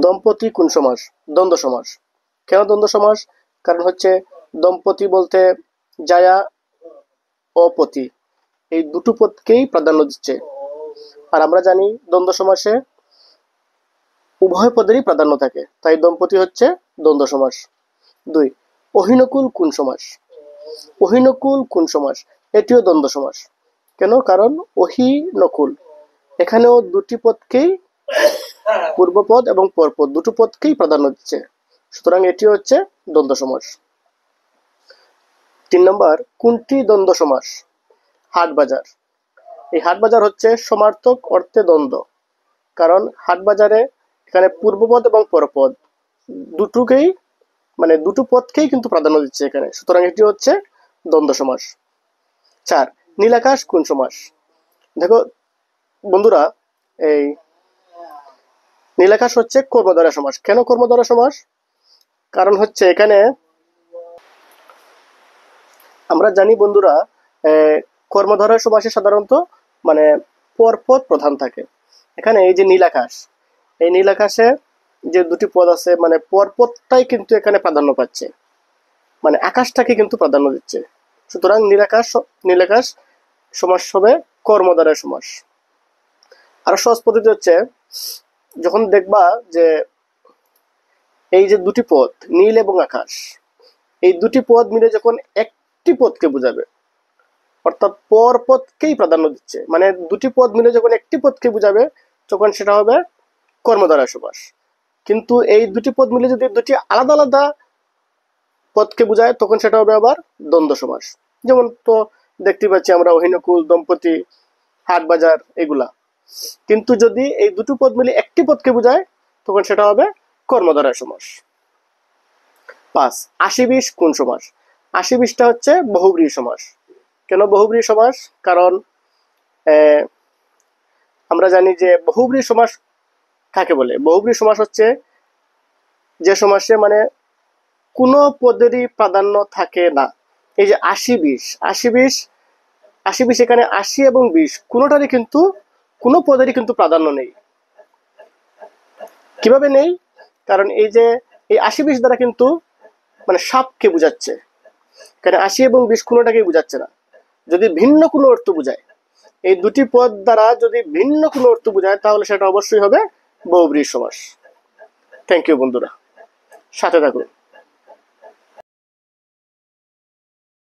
দম্পতি কোন সমাস? দ্বন্দ্ব সমাস। কেন দ্বন্দ্ব সমাস? কারণ হচ্ছে দম্পতি বলতে জায়া ও পতি এই দুটো পদকেই প্রাধান্য দিচ্ছে। আর আমরা জানি দ্বন্দ্ব সমাসে উভয় পদেরই প্রাধান্য থাকে, তাই দম্পতি হচ্ছে দ্বন্দ্ব সমাস। 2 অহিনকুল কোন সমাস? অহিনকুল কোন সমাস? এটিও দ্বন্দ্ব সমাস। কেন? কারণ অহিনকুল এখানেও দুটি পদকেই পূর্বপদ এবং পরপদ দুটো পদকেই প্রাধান্য দিচ্ছে, সুতরাং এটি হচ্ছে দ্বন্দ্ব সমাস। 3 নম্বর কোনটি দ্বন্দ্ব সমাস? হাট বাজার। এই হাট বাজার হচ্ছে সমার্থক অর্থে দ্বন্দ্ব, কারণ হাট বাজারে এখানে পূর্বপদ এবং পরপদ দুটোকেই মানে দুটো পদকেই কিন্তু প্রাধান্য দিচ্ছে এখানে, সুতরাং এটি হচ্ছে দ্বন্দ্ব সমাস। 4 নীলাকাশ কোন সমাস? দেখো বন্ধুরা, এই নীলাকাশ হচ্ছে কর্মধারয় সমাস। কেন কর্মধারয় সমাস? কারণ হচ্ছে এখানে আমরা জানি বন্ধুরা, কর্মধারয় সমাসে সাধারণত মানে পরপদ প্রধান থাকে। এখানে এই যে নীলাকাশ, এই নীলাকাশে যে দুটি পদ আছে মানে পরপদটাই কিন্তু এখানে প্রাধান্য পাচ্ছে, মানে আকাশটাকে কিন্তু প্রাধান্য দিচ্ছে, সুতরাং নীলাকাশ সমাস হবে কর্মধারয় সমাস। আর সহজ পদ্ধতি হচ্ছে, যখন দেখবা যে এই যে দুটি পদ নীল এবং আকাশ, এই দুটি পদ মিলে যখন একটি পদকে বোঝাবে, অর্থাৎ পর পদকেই প্রাধান্য দিচ্ছে, মানে দুটি পদ মিলে যখন একটি পদকে বোঝাবে তখন সেটা হবে কর্মধারয় সমাস। কিন্তু এই দুটি পদ মিলে যদি দুটি আলাদা আলাদা পদকে বোঝায় তখন সেটা হবে আবার দ্বন্দ্ব সমাস। যেমন তো দেখতে পাচ্ছি আমরা অহিনকুল, দম্পতি, হাট বাজার এগুলা। কিন্তু যদি এই দুটো পদ মিলে একটি পদকে বোঝায় তখন সেটা হবে কর্মধারয় সমাস। 5 80-20 কোন সমাস? 80-20টা হচ্ছে বহুব্রীহি সমাস। কেন বহুব্রীহি সমাস? কারণ আমরা জানি যে বহুব্রীহি সমাস কাকে বলে। বহুব্রীহি সমাস হচ্ছে যে সমাসে মানে কোনো পদেরই প্রাধান্য থাকে না। এই যে 80-20 এখানে 80 এবং 20 কোনোটারই কিন্তু কোনো পদেরই কিন্তু প্রাধান্য নেই। কিভাবে নেই? কারণ এই যে এই 80-20 দ্বারা কিন্তু মানে সাপকে বোঝাচ্ছে, এখানে 80 এবং 20 কোনোটাকেই বোঝাচ্ছে না। যদি ভিন্ন কোনো অর্থ বোঝায়, এই দুটি পদ দ্বারা যদি ভিন্ন কোনো অর্থ বোঝায় তাহলে সেটা অবশ্যই হবে বহুব্রীহি সমাস। থ্যাংক ইউ বন্ধুরা, সাথে থাকুন।